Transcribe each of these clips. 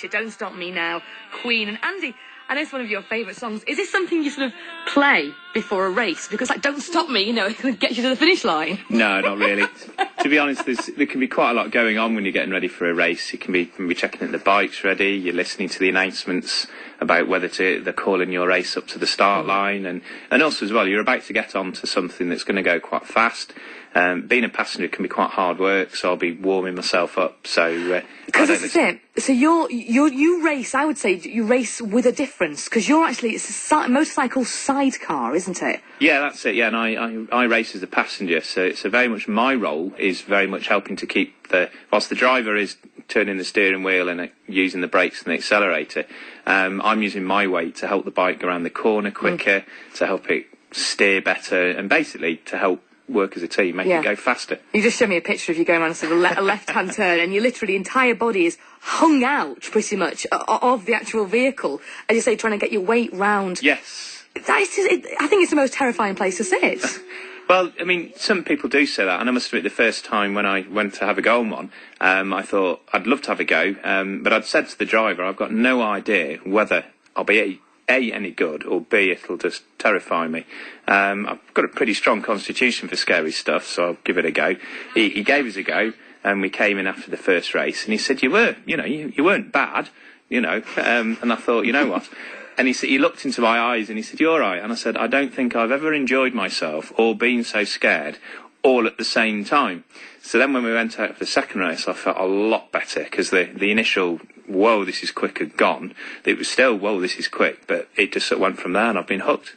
Don't Stop Me Now, Queen. And Andy, I know it's one of your favourite songs. Is this something you sort of play before a race? Because, like, Don't Stop Me, you know, it can get you to the finish line. No, not really. To be honest, there can be quite a lot going on when you're getting ready for a race. You can be checking that the bike's ready, you're listening to the announcements about whether they're calling your race up to the start line, and also as well, you're about to get onto something that's going to go quite fast. Being a passenger can be quite hard work, so I'll be warming myself up. So because this is it. So you race. I would say you race with a difference because you're actually it's a motorcycle sidecar, isn't it? Yeah, that's it. Yeah, and I race as a passenger, so it's very much my role is very much helping to keep whilst the driver is turning the steering wheel and using the brakes and the accelerator, I'm using my weight to help the bike go around the corner quicker, to help it steer better, and basically to help work as a team, make it go faster. You just showed me a picture of you going around a sort of a left-hand turn, and your literally entire body is hung out, pretty much, of the actual vehicle, as you say, trying to get your weight round. Yes. I think it's the most terrifying place to sit. Well, I mean, some people do say that, and I must admit the first time when I went to have a go on one, I thought I'd love to have a go, but I'd said to the driver, I've got no idea whether I'll be A, any good, or B, it'll just terrify me. I've got a pretty strong constitution for scary stuff, so I'll give it a go. He gave us a go, and we came in after the first race, and he said, you weren't bad, and I thought, you know what? And he looked into my eyes, and he said, you're all right. And I said, I don't think I've ever enjoyed myself or been so scared all at the same time. So then when we went out for the second race, I felt a lot better, because the initial, whoa, this is quick, had gone. It was still, whoa, this is quick, but it just sort of went from there, and I've been hooked.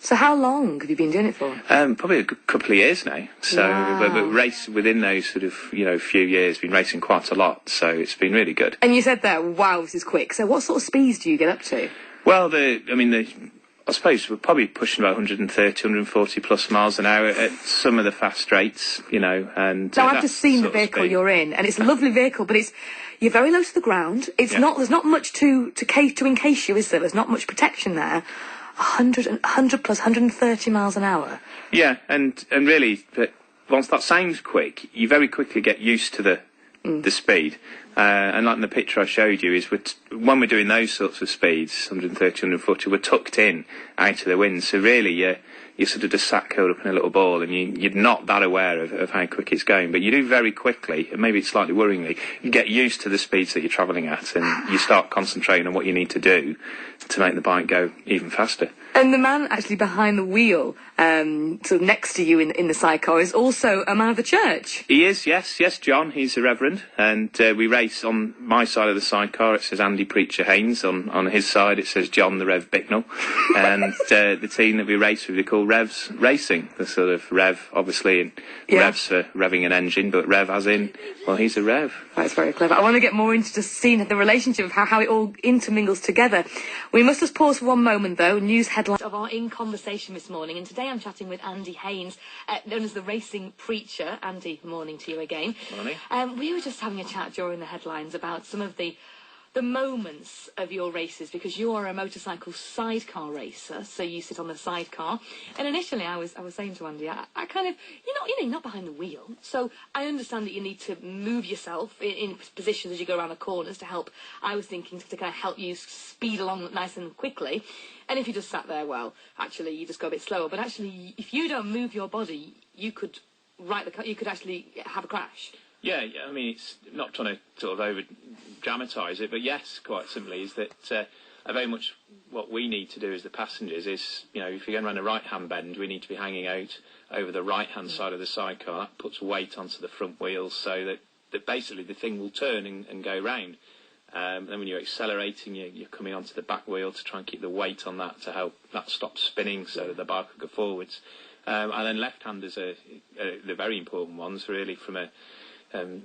So how long have you been doing it for? Probably a couple of years now. So, but race within those sort of, few years, been racing quite a lot, so it's been really good. And you said that, wow, this is quick. So what sort of speeds do you get up to? Well, I suppose we're probably pushing about 130, 140 plus miles an hour at some of the fast straights, and... Now, I've just seen the vehicle you're in, and it's a lovely vehicle, but you're very low to the ground. There's not much to encase you, is there? There's not much protection there. 100 plus 130 miles an hour. Yeah, and really, but whilst that sounds quick, you very quickly get used to the speed. And like in the picture I showed you, is when we're doing those sorts of speeds, 130, 140, we're tucked in out of the wind. So really, you're sort of just sat curled up in a little ball, and you're not that aware of how quick it's going. But you do very quickly, and maybe it's slightly worryingly, you get used to the speeds that you're travelling at, and you start concentrating on what you need to do to make the bike go even faster. And the man actually behind the wheel, sort of next to you in the sidecar, is also a man of the church. He is, yes, John. He's a reverend, and we race on my side of the sidecar. It says Andy Preacher Haynes. On his side, it says John the Rev Bicknell. And the team that we race with, we call Revs Racing. The sort of Rev, obviously, and Revs for revving an engine, but Rev as in, well, he's a Rev. That's very clever. I want to get more into just seeing the relationship of how it all intermingles together. We must just pause for one moment, though. News headlines of our In Conversation this morning, and today I'm chatting with Andy Haynes, known as the Racing Preacher. Andy, morning to you again. Morning. We were just having a chat during the headlines about some of the moments of your races, because you are a motorcycle sidecar racer, so you sit on the sidecar. And initially I was saying to Andy, I kind of, you're not behind the wheel, so I understand that you need to move yourself in positions as you go around the corners to help. I was thinking to kind of help you speed along nice and quickly. And if you just sat there, well, actually you just go a bit slower. But actually, if you don't move your body, you could you could actually have a crash. Yeah, I mean, it's not trying to sort of over-dramatise it, but yes, quite simply, is that very much what we need to do as the passengers is, if you're going around a right-hand bend, we need to be hanging out over the right-hand side of the sidecar. That puts weight onto the front wheels so that basically the thing will turn and go round. Then when you're accelerating, you're coming onto the back wheel to try and keep the weight on that to help that stop spinning so that the bike will go forwards. And then left-handers are the very important ones, really, from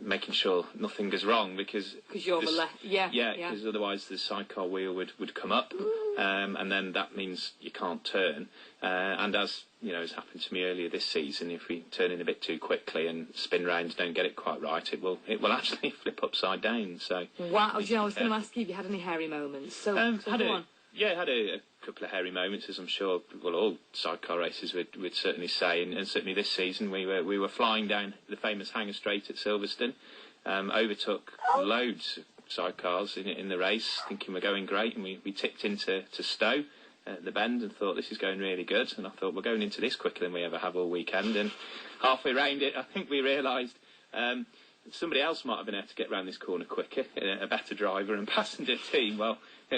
making sure nothing goes wrong, because you're the left, because otherwise the sidecar wheel would come up, and then that means you can't turn. And as has happened to me earlier this season, if we turn in a bit too quickly and spin round, don't get it quite right, it will actually flip upside down. So wow, I was going to ask you if you had any hairy moments. So go on. Yeah, I had a couple of hairy moments, as I'm sure all sidecar racers would certainly say, and certainly this season we were flying down the famous Hanger Straight at Silverstone, overtook loads, sidecars in the race, thinking we're going great, and we tipped into Stowe at the bend and thought this is going really good, and I thought we're going into this quicker than we ever have all weekend, and halfway round it I think we realised somebody else might have been able to get round this corner quicker, a better driver and passenger team. Well,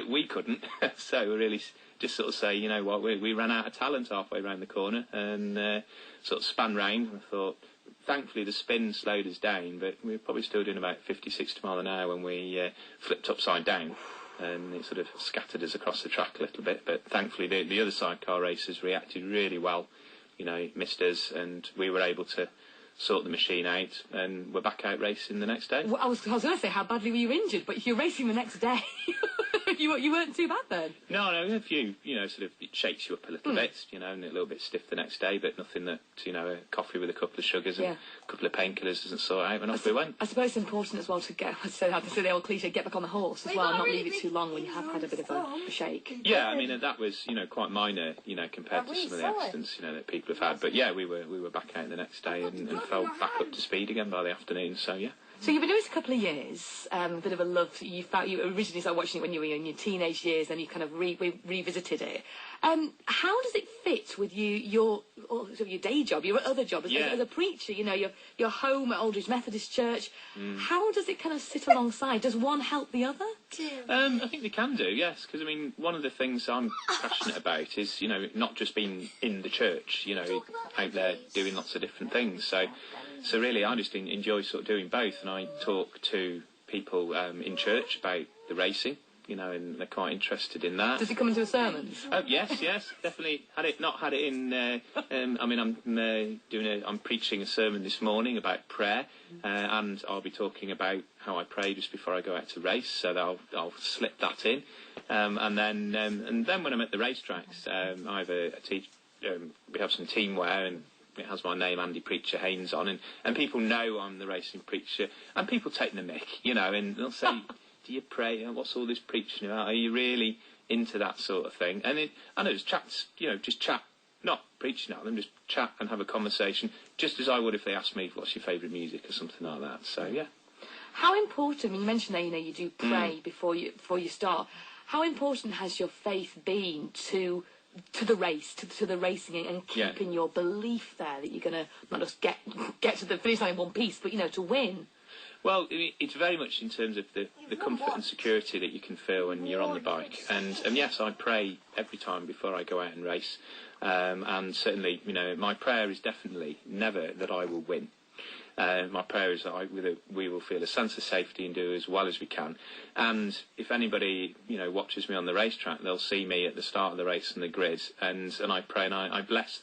we couldn't. So we really just sort of say, you know what, we ran out of talent halfway round the corner, and sort of span round, and I thought, thankfully the spin slowed us down, but we were probably still doing about 50, 60 mile an hour when we flipped upside down, and it sort of scattered us across the track a little bit. But thankfully the other sidecar racers reacted really well, you know, missed us, and we were able to sort the machine out, and we're back out racing the next day. Well, I was going to say, how badly were you injured? But if you're racing the next day, you weren't too bad then. No, a few, you know, sort of it shakes you up a little bit, you know, and a little bit stiff the next day, but nothing that, you know, a coffee with a couple of sugars and a couple of painkillers doesn't sort out, and off we went. I suppose it's important as well to get, I have to say the old cliche, get back on the horse as well, and not leave it too long when you have had a bit of a shake. Yeah, I mean, that was, you know, quite minor, you know, compared to some of the accidents, you know, that people have had. But yeah, we were back out the next day and fell back up to speed again by the afternoon, so yeah. So you've been doing this a couple of years, a bit of a love. You originally started watching it when you were in your teenage years, and you kind of revisited it. How does it fit with your day job, your other job as a preacher? You know, your home at Aldridge Methodist Church. How does it kind of sit alongside? Does one help the other? I think they can do, yes, because I mean, one of the things I'm passionate about is, you know, not just being in the church, you know, out there doing lots of different things. So really, I just enjoy sort of doing both, and I talk to people in church about the racing, you know, and they're quite interested in that. Does it come into the sermons? Yes, definitely. Not had it in. I mean, I'm preaching a sermon this morning about prayer, and I'll be talking about how I pray just before I go out to race. So I'll slip that in, and then when I'm at the racetracks, I have a teach. We have some teamwear, and it has my name, Andy Preacher Haynes, on, and people know I'm the racing preacher, and people take the mick, you know, and they'll say, do you pray? What's all this preaching about? Are you really into that sort of thing? And I know it's chats, you know, just chat, not preaching at them, just chat and have a conversation, just as I would if they asked me what's your favourite music or something like that. So yeah. How important? You mentioned that, you know, you do pray before you start. How important has your faith been to the race, to the racing, and keeping your belief there that you're going to not just get to the finish line in one piece, but, you know, to win? Well, it's very much in terms of the comfort and security that you can feel when you're on the bike. And yes, I pray every time before I go out and race. And certainly, you know, my prayer is definitely never that I will win. My prayer is that we will feel a sense of safety and do as well as we can. And if anybody, you know, watches me on the racetrack, they'll see me at the start of the race on the grid. And I pray and I bless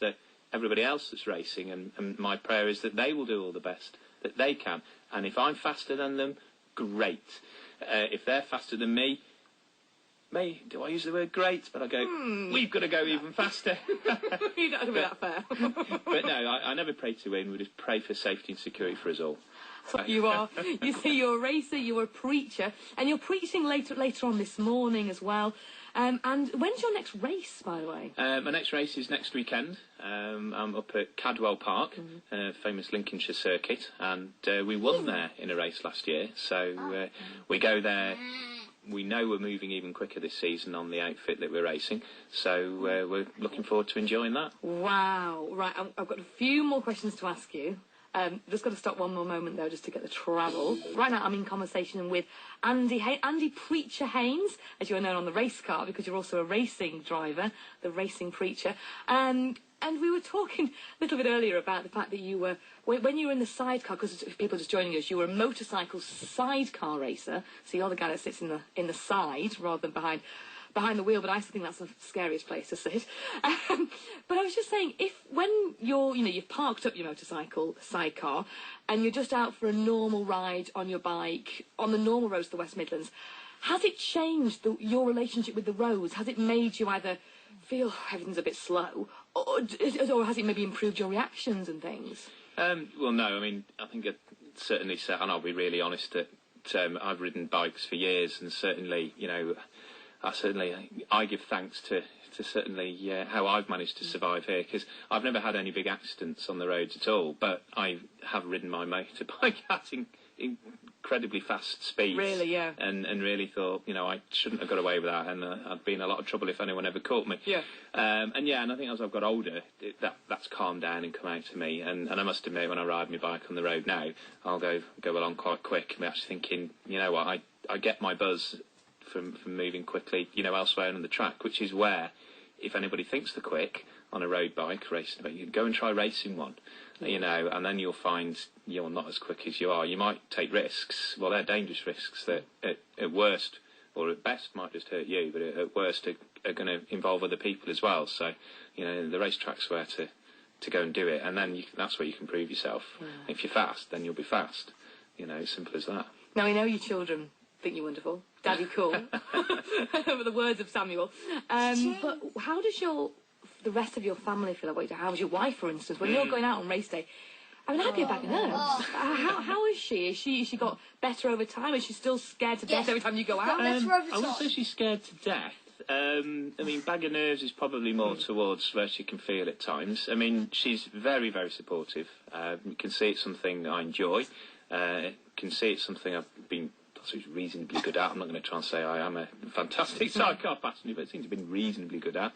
everybody else that's racing. And my prayer is that they will do all the best that they can. And if I'm faster than them, great. If they're faster than me, do I use the word great? But I go, we've got to go even faster. You don't have to be that fair. But no, I never pray to win. We just pray for safety and security for us all. You are. You see, you're a racer, you're a preacher, and you're preaching later on this morning as well. And when's your next race, by the way? My next race is next weekend. I'm up at Cadwell Park, famous Lincolnshire circuit, and we won there in a race last year. So we go there. We know we're moving even quicker this season on the outfit that we're racing, so we're looking forward to enjoying that. Wow. Right, I've got a few more questions to ask you. Just got to stop one more moment, though, just to get the travel. Right now I'm in conversation with Andy Preacher Haynes, as you are known on the race car, because you're also a racing driver, the racing preacher. And we were talking a little bit earlier about the fact that you were, when you were in the sidecar, because people just joining us, you were a motorcycle sidecar racer, so you're the guy that sits in the side rather than behind the wheel, but I still think that's the scariest place to sit. But I was just saying, when you've parked up your motorcycle sidecar and you're just out for a normal ride on your bike on the normal roads of the West Midlands, has it changed your relationship with the roads? Has it made you either feel everything's a bit slow, or has it maybe improved your reactions and things? Well, no, I mean, I think it certainly, and I'll be really honest, that I've ridden bikes for years, and certainly, you know, I give thanks to certainly how I've managed to survive here, because I've never had any big accidents on the roads at all, but I have ridden my motorbike at incredibly fast speeds. Really, yeah. And really thought, I shouldn't have got away with that, and I'd be in a lot of trouble if anyone ever caught me. Yeah. And I think as I've got older, that's calmed down and come out to me. And I must admit, when I ride my bike on the road now, I'll go along quite quick. I'm actually thinking, you know what, I get my buzz from moving quickly, elsewhere on the track, which is where, if anybody thinks they're quick on a road bike, racing bike, you go and try racing one, and then you'll find you're not as quick as you are. You might take risks. Well, they're dangerous risks that at worst or at best might just hurt you, but at worst are going to involve other people as well. So, the racetrack's where to go and do it, and then that's where you can prove yourself. Yeah. If you're fast, then you'll be fast. Simple as that. Now, we know your children think you're wonderful. Daddy cool. With the words of Samuel. But how does the rest of your family feel about you? How's your wife, for instance, when you're going out on race day? I mean, I'd be a bag of nerves. How is she? Is she got better over time? Is she still scared to death every time you go out? I wouldn't say she's scared to death. I mean, bag of nerves is probably more towards where she can feel at times. I mean, she's very, very supportive. You can see it's something I enjoy. Can see it's something I've been reasonably good at. I'm not going to try and say I am a fantastic sidecar passenger, but it seems to have been reasonably good at.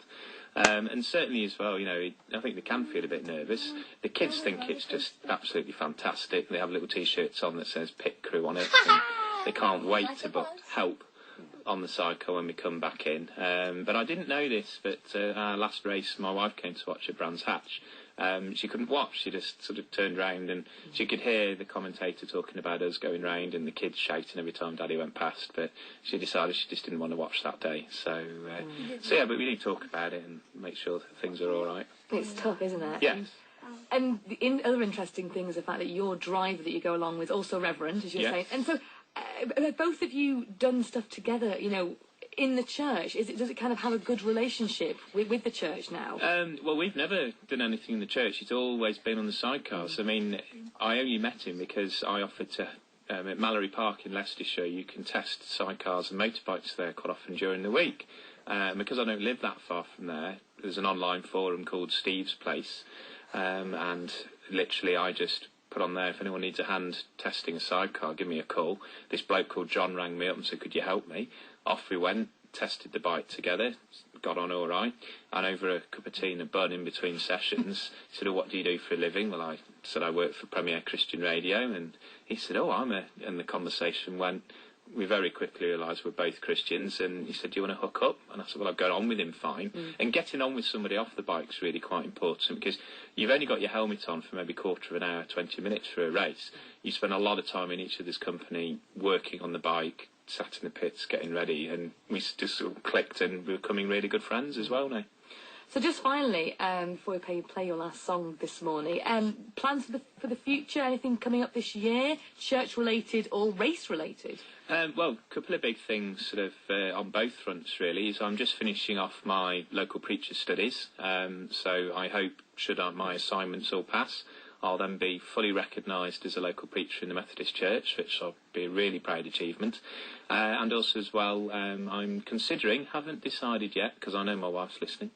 And certainly as well, I think they can feel a bit nervous. The kids think it's just absolutely fantastic. They have little T-shirts on that says Pit Crew on it. And they can't wait to help on the sidecar when we come back in. But I didn't know this, but our last race, my wife came to watch at Brands Hatch. She couldn't watch. She just sort of turned round and she could hear the commentator talking about us going round and the kids shouting every time Daddy went past. But she decided she just didn't want to watch that day. So yeah, but we need to talk about it and make sure that things are all right. It's tough, isn't it? Yes. And the other interesting thing is the fact that your driver that you go along with is also Reverend, as you're saying. And so have both of you done stuff together, in the church? Does it kind of have a good relationship with the church now? Well, we've never done anything in the church. It's always been on the sidecars. I mean, I only met him because I offered to, at Mallory Park in Leicestershire, you can test sidecars and motorbikes there quite often during the week. Because I don't live that far from there, there's an online forum called Steve's Place, and literally I just put on there, if anyone needs a hand testing a sidecar, give me a call. This bloke called John rang me up and said, could you help me? Off we went, tested the bike together, got on all right, and over a cup of tea and a bun in between sessions, he said, what do you do for a living? Well, I said I work for Premier Christian Radio, and he said, and the conversation went, we very quickly realised we're both Christians, and he said, do you want to hook up? And I said, well, I've got on with him fine. And getting on with somebody off the bike's really quite important, because you've only got your helmet on for maybe quarter of an hour, 20 minutes for a race. You spend a lot of time in each other's company working on the bike, sat in the pits getting ready, and we just sort of clicked, and we're becoming really good friends as well now. So just finally, before we play your last song this morning, plans for the future? Anything coming up this year, church-related or race-related? Well, a couple of big things sort of on both fronts, really. So I'm just finishing off my local preacher studies, so I hope, should my assignments all pass, I'll then be fully recognised as a local preacher in the Methodist Church, which will be a really proud achievement. And also as well, I'm considering, haven't decided yet, because I know my wife's listening,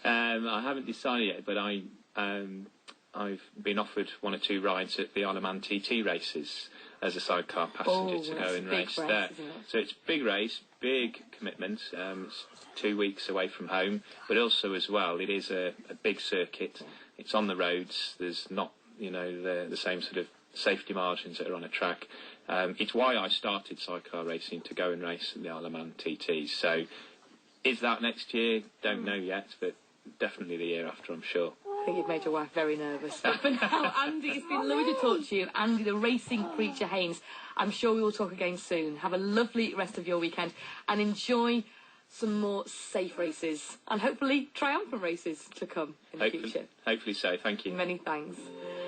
I haven't decided yet, but I've been offered 1 or 2 rides at the Isle of Man TT races as a sidecar passenger to go and race there. So it's a big race, big commitment. It's 2 weeks away from home, but also as well, it is a big circuit. It's on the roads. There's not the same sort of safety margins that are on a track. It's why I started sidecar racing, to go and race at the Isle of Man TTs. So is that next year? Don't know yet, but definitely the year after, I'm sure. I think you've made your wife very nervous. But for now, Andy, it's been lovely to talk to you. Andy, the racing preacher Haynes. I'm sure we will talk again soon. Have a lovely rest of your weekend and enjoy some more safe races and hopefully triumphant races to come in the future. Hopefully so. Thank you. Many thanks.